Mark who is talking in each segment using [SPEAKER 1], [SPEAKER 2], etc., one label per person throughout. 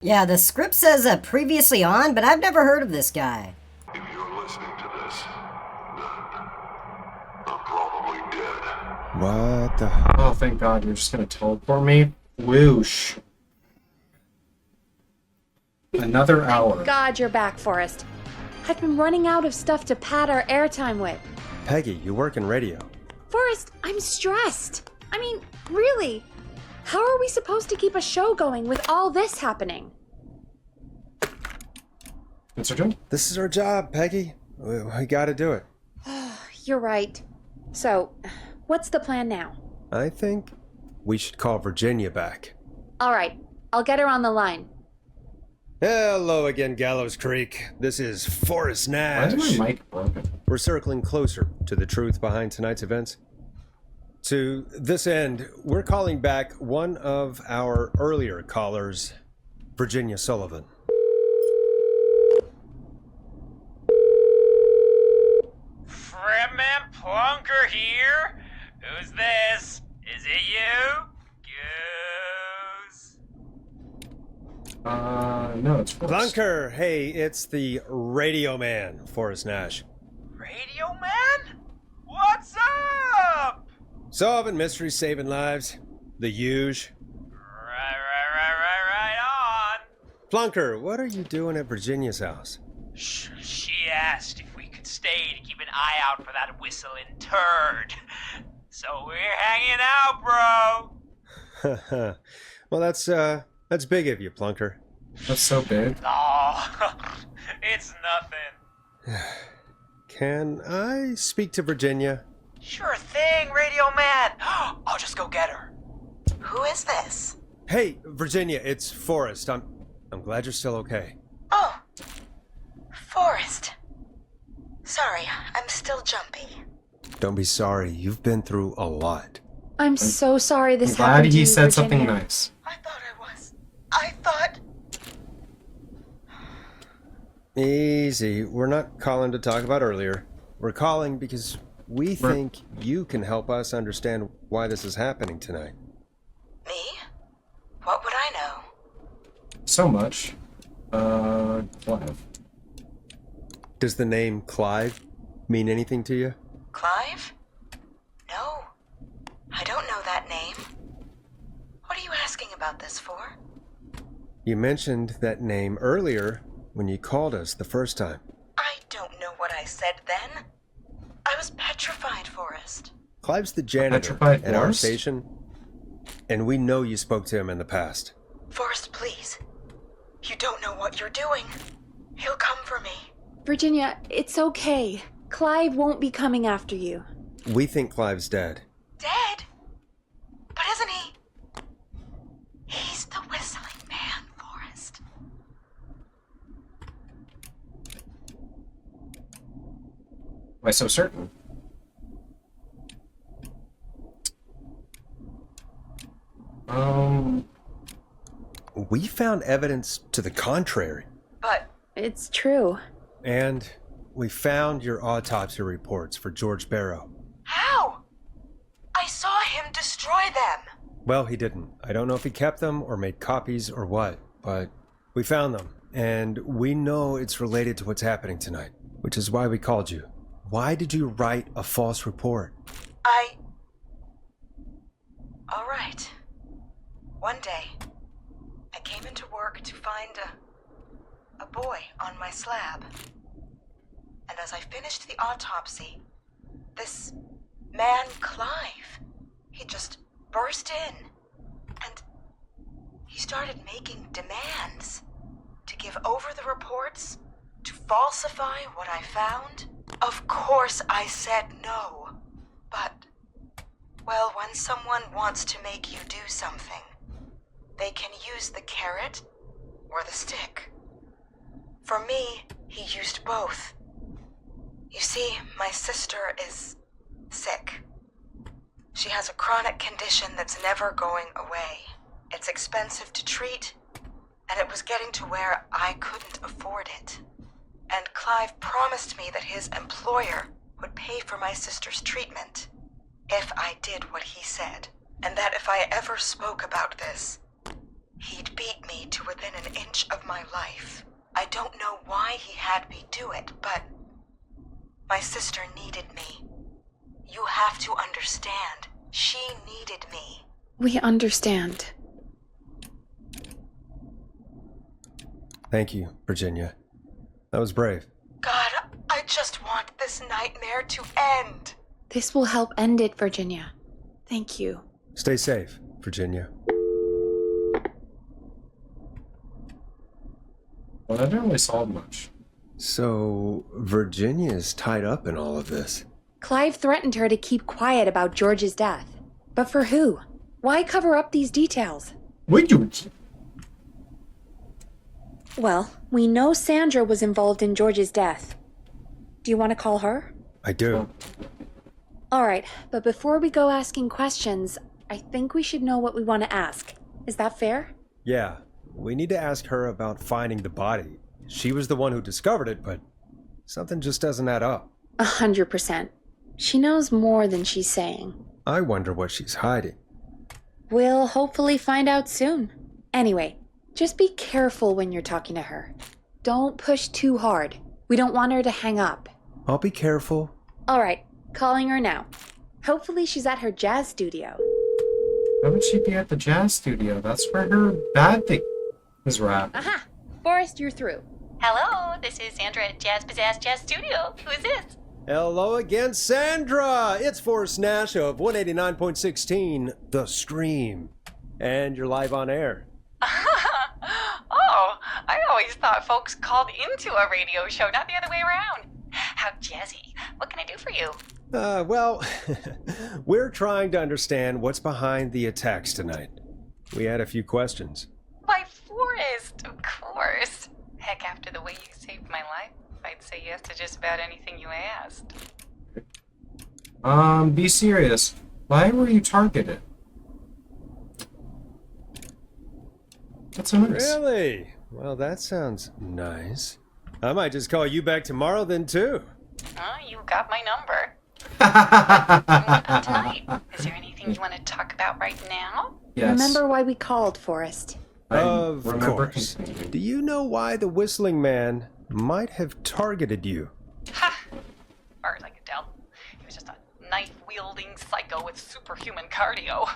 [SPEAKER 1] Yeah, the script says previously on, but I've never heard of this guy.
[SPEAKER 2] If you're listening to this, then I'm probably dead.
[SPEAKER 3] What the?
[SPEAKER 4] Oh, thank God, you're just gonna teleport me? Whoosh. Another hour.
[SPEAKER 5] Thank God you're back, Forrest. I've been running out of stuff to pad our airtime with.
[SPEAKER 3] Peggy, you work in radio.
[SPEAKER 5] Forrest, I'm stressed. I mean, really. How are we supposed to keep a show going with all this happening?
[SPEAKER 4] Mr. Joe?
[SPEAKER 3] This is our job, Peggy. We gotta do it.
[SPEAKER 5] You're right. So, what's the plan now?
[SPEAKER 3] I think we should call Virginia back.
[SPEAKER 5] All right, I'll get her on the line.
[SPEAKER 3] Hello again, Gallows Creek. This is Forrest
[SPEAKER 4] Why
[SPEAKER 3] Nash.
[SPEAKER 4] is my mic broken?
[SPEAKER 3] We're circling closer to the truth behind tonight's events. To this end, we're calling back one of our earlier callers, Virginia Sullivan.
[SPEAKER 6] Fredman Plunker here. Who's this? Is it you? Goose.
[SPEAKER 4] No, it's Forrest.
[SPEAKER 3] Plunker, hey, it's the Radio Man, Forrest Nash.
[SPEAKER 6] Radio Man? What's up?
[SPEAKER 3] Solving mysteries, saving lives. The huge.
[SPEAKER 6] Right on.
[SPEAKER 3] Plunker, what are you doing at Virginia's house?
[SPEAKER 6] She asked if we could stay to keep an eye out for that whistling turd. So we're hanging out, bro.
[SPEAKER 3] Well, that's big of you, Plunker.
[SPEAKER 4] That's so big.
[SPEAKER 6] Oh, it's nothing.
[SPEAKER 3] Can I speak to Virginia?
[SPEAKER 6] Sure thing, Radio Man. I'll just go get her.
[SPEAKER 7] Who is this?
[SPEAKER 3] Hey, Virginia, it's Forrest. I'm glad you're still okay.
[SPEAKER 7] Oh, Forrest. Sorry, I'm still jumpy.
[SPEAKER 3] Don't be sorry. You've been through a lot.
[SPEAKER 5] I'm so sorry this
[SPEAKER 4] I'm glad
[SPEAKER 5] happened to
[SPEAKER 4] he
[SPEAKER 5] you,
[SPEAKER 4] said
[SPEAKER 5] Virginia.
[SPEAKER 4] something nice.
[SPEAKER 7] I thought I was. I thought.
[SPEAKER 3] Easy. We're not calling to talk about earlier. We're calling because we think you can help us understand why this is happening tonight.
[SPEAKER 7] Me? What would I know?
[SPEAKER 4] So much. Clive.
[SPEAKER 3] Does the name Clive mean anything to you?
[SPEAKER 7] Clive? No. I don't know that name. What are you asking about this for?
[SPEAKER 3] You mentioned that name earlier when you called us the first time.
[SPEAKER 7] I don't know what I said then. I was petrified, Forrest.
[SPEAKER 3] Clive's the janitor
[SPEAKER 4] Petrified
[SPEAKER 3] at our
[SPEAKER 4] Forrest?
[SPEAKER 3] station, and we know you spoke to him in the past.
[SPEAKER 7] Forrest, please. You don't know what you're doing. He'll come for me.
[SPEAKER 5] Virginia, it's okay. Clive won't be coming after you.
[SPEAKER 3] We think Clive's dead.
[SPEAKER 7] Dead? But isn't he? He's the whistling man, Forrest.
[SPEAKER 4] Why so certain?
[SPEAKER 3] We found evidence to the contrary.
[SPEAKER 7] But
[SPEAKER 5] It's true.
[SPEAKER 3] And we found your autopsy reports for George Barrow.
[SPEAKER 7] how? I saw him destroy them.
[SPEAKER 3] Well, he didn't. I don't know if he kept them or made copies or what, but we found them. And we know it's related to what's happening tonight, which is why we called you. Why did you write a false report?
[SPEAKER 7] All right. One day, I came into work to find a boy on my slab. And as I finished the autopsy, this man, Clive, he just burst in. And he started making demands to give over the reports, to falsify what I found. Of course I said no. But, well, when someone wants to make you do something, they can use the carrot or the stick. For me, he used both. You see, my sister is sick. She has a chronic condition that's never going away. It's expensive to treat, and it was getting to where I couldn't afford it. And Clive promised me that his employer would pay for my sister's treatment if I did what he said, and that if I ever spoke about this, He'd beat me to within an inch of my life. I don't know why he had me do it, but my sister needed me. You have to understand. She needed me.
[SPEAKER 5] We understand.
[SPEAKER 3] Thank you, Virginia. That was brave.
[SPEAKER 7] God, I just want this nightmare to end.
[SPEAKER 5] This will help end it, Virginia. Thank you.
[SPEAKER 3] Stay safe, Virginia.
[SPEAKER 4] Well, that didn't really solve much.
[SPEAKER 3] So, Virginia is tied up in all of this.
[SPEAKER 5] Clive threatened her to keep quiet about George's death. But for who? Why cover up these details?
[SPEAKER 4] Would you?
[SPEAKER 5] Well, we know Sandra was involved in George's death. Do you want to call her?
[SPEAKER 3] I do.
[SPEAKER 5] All right, but before we go asking questions, I think we should know what we want to ask. Is that fair?
[SPEAKER 3] Yeah, we need to ask her about finding the body. She was the one who discovered it, but something just doesn't add up.
[SPEAKER 5] 100%. She knows more than she's saying.
[SPEAKER 3] I wonder what she's hiding.
[SPEAKER 5] We'll hopefully find out soon. Anyway, just be careful when you're talking to her. Don't push too hard. We don't want her to hang up.
[SPEAKER 3] I'll be careful.
[SPEAKER 5] All right, calling her now. Hopefully she's at her jazz studio.
[SPEAKER 4] Why would she be at the jazz studio? That's where her bad thing is wrapped.
[SPEAKER 5] Aha! Forrest, you're through.
[SPEAKER 8] Hello, this is Sandra at Jazz Pizzazz Jazz Studio. Who is this?
[SPEAKER 3] Hello again, Sandra! It's Forrest Nash of 189.16, The Stream. And you're live on air.
[SPEAKER 8] Oh, I always thought folks called into a radio show, not the other way around. How jazzy. What can I do for you?
[SPEAKER 3] Well, we're trying to understand what's behind the attacks tonight. We had a few questions.
[SPEAKER 8] Why, Forrest, of course. Heck, after the way you saved my life, I'd say yes to just about anything you asked.
[SPEAKER 4] Be serious. Why were you targeted? That's so nice.
[SPEAKER 3] Really? Well, that sounds nice. I might just call you back tomorrow then, too.
[SPEAKER 8] Oh, you got my number. What about tonight? Is there anything you want to talk about right now?
[SPEAKER 4] Yes.
[SPEAKER 5] Remember why we called, Forrest.
[SPEAKER 4] I
[SPEAKER 3] Of
[SPEAKER 4] remember
[SPEAKER 3] course.
[SPEAKER 4] completely.
[SPEAKER 3] Do you know why the Whistling Man might have targeted you?
[SPEAKER 8] Ha! As far as I could tell, he was just a knife-wielding psycho with superhuman cardio.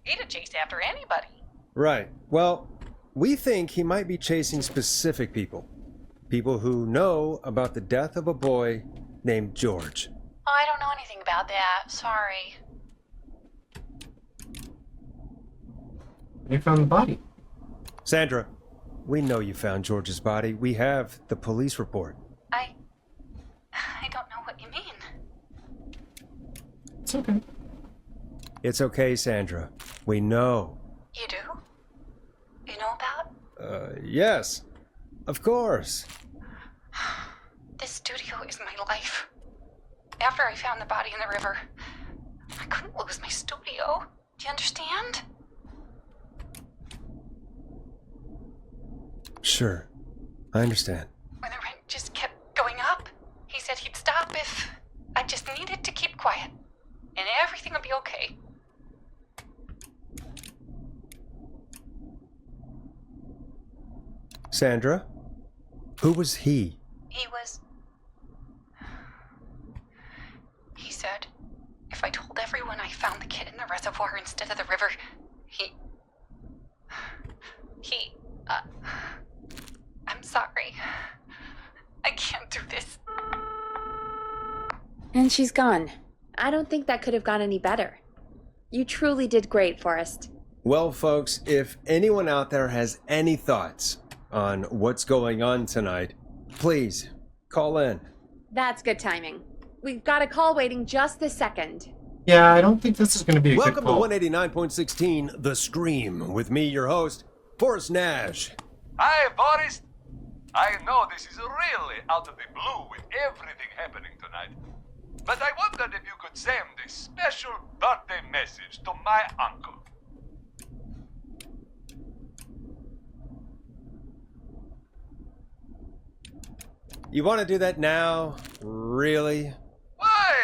[SPEAKER 8] He'd have chased after anybody.
[SPEAKER 3] Right. Well, we think he might be chasing specific people. People who know about the death of a boy named George.
[SPEAKER 8] Oh, I don't know anything about that. Sorry.
[SPEAKER 4] You found the body.
[SPEAKER 3] Sandra, we know you found George's body. We have the police report.
[SPEAKER 8] I don't know what you mean.
[SPEAKER 4] It's okay.
[SPEAKER 3] It's okay, Sandra. We know.
[SPEAKER 8] You do? You know about?
[SPEAKER 3] Yes. Of course.
[SPEAKER 8] This studio is my life. After I found the body in the river, I couldn't lose my studio. Do you understand?
[SPEAKER 3] Sure. I understand.
[SPEAKER 8] When the rent just kept going up, he said he'd stop if I just needed to keep quiet. And everything would be okay.
[SPEAKER 3] Sandra? Who was he?
[SPEAKER 8] He said, if I told everyone I found the kid in the reservoir instead of the river, I'm sorry. I can't do this.
[SPEAKER 5] And she's gone. I don't think that could have gone any better. You truly did great, Forrest.
[SPEAKER 3] Well, folks, if anyone out there has any thoughts on what's going on tonight, please call in.
[SPEAKER 5] That's good timing. We've got a call waiting just this second.
[SPEAKER 4] Yeah, I don't think this is going to be a
[SPEAKER 3] Welcome
[SPEAKER 4] good call.
[SPEAKER 3] to 189.16, The Stream, with me, your host, Forrest Nash.
[SPEAKER 2] Hi, Boris. I know this is really out of the blue with everything happening tonight. But I wondered if you could send a special birthday message to my uncle.
[SPEAKER 3] You want to do that now? Really?
[SPEAKER 2] Why?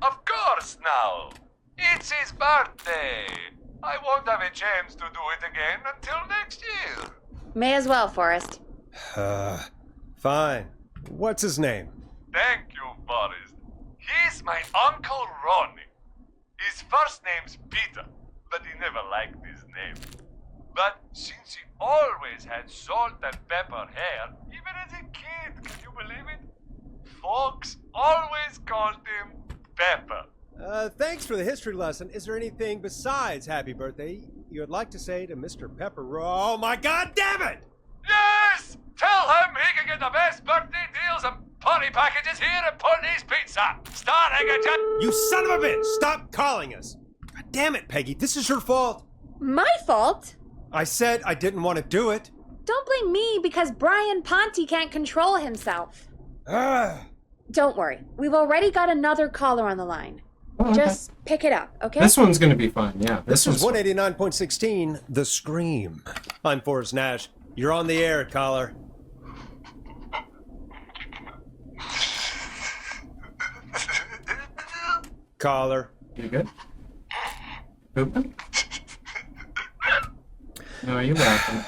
[SPEAKER 2] Of course now. It's his birthday. I won't have a chance to do it again until next year.
[SPEAKER 5] May as well, Forrest.
[SPEAKER 3] Fine. What's his name?
[SPEAKER 2] Thank you, Forrest. He's my Uncle Ronnie. His first name's Peter, but he never liked his name. But since he always had salt and pepper hair, even as a kid, can you believe it? Folks always called him Pepper.
[SPEAKER 3] Thanks for the history lesson. Is there anything besides happy birthday you would like to say to Mr. Pepper? Oh my god damn it!
[SPEAKER 2] Yes! Tell him he can get the best birthday deals and party packages here at Putney's Pizza, starting at
[SPEAKER 3] You son of a bitch! Stop calling us! God damn it, Peggy, this is your fault!
[SPEAKER 5] My fault?
[SPEAKER 3] I said I didn't want to do it.
[SPEAKER 5] Don't blame me because Brian Ponte can't control himself.
[SPEAKER 3] Ah.
[SPEAKER 5] Don't worry. We've already got another caller on the line.
[SPEAKER 4] Oh, okay.
[SPEAKER 5] Just pick it up, okay?
[SPEAKER 4] This one's gonna be fun, yeah.
[SPEAKER 3] This is
[SPEAKER 4] one's
[SPEAKER 3] 189.16, The Scream. I'm Forrest Nash. You're on the air, caller. Caller.
[SPEAKER 4] You good? Pooping? No, you laughing.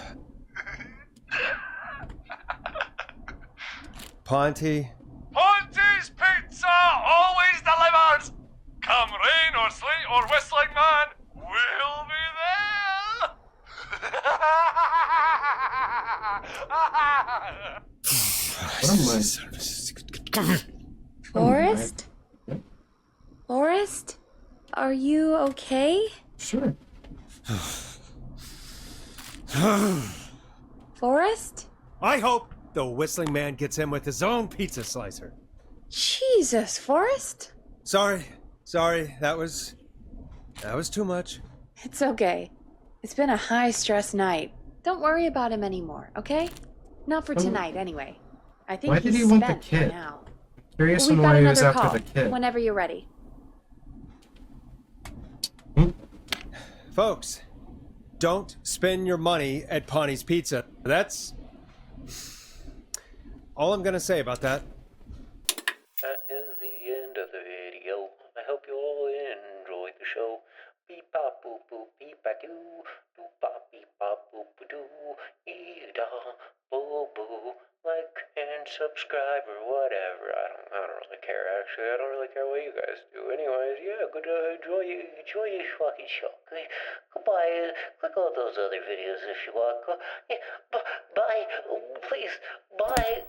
[SPEAKER 3] Ponte.
[SPEAKER 2] Ponte's Pizza always delivers! Come rain or sleet or whistling man, we'll be
[SPEAKER 4] What am I?
[SPEAKER 5] Forrest? Forrest? Are you okay?
[SPEAKER 4] Sure.
[SPEAKER 5] Forrest?
[SPEAKER 3] I hope the Whistling Man gets him with his own pizza slicer.
[SPEAKER 5] Jesus, Forrest?
[SPEAKER 3] Sorry, that was too much.
[SPEAKER 5] It's okay. It's been a high-stress night. Don't worry about him anymore, okay? Not for tonight, anyway. I think
[SPEAKER 4] Why did
[SPEAKER 5] he's
[SPEAKER 4] he want the
[SPEAKER 5] spent for
[SPEAKER 4] kid?
[SPEAKER 5] now.
[SPEAKER 4] Curious
[SPEAKER 5] Well,
[SPEAKER 4] on
[SPEAKER 5] we've got
[SPEAKER 4] why he was
[SPEAKER 5] another
[SPEAKER 4] after
[SPEAKER 5] call.
[SPEAKER 4] the kid.
[SPEAKER 5] Whenever you're ready.
[SPEAKER 3] Folks, don't spend your money at Ponte's Pizza. That's all I'm gonna say about that.
[SPEAKER 9] That is the end of the video. I hope you all enjoyed the show. Beep bop boop boop beep ba doo, doo bop beep bop boop ba doo, ee da boo boo. Like and subscribe or whatever. I don't really care. Actually, I don't really care what you guys do. Anyways, yeah, good. Enjoy your fucking show. Okay? Goodbye. Click all those other videos if you want. Yeah, bye. Please, bye.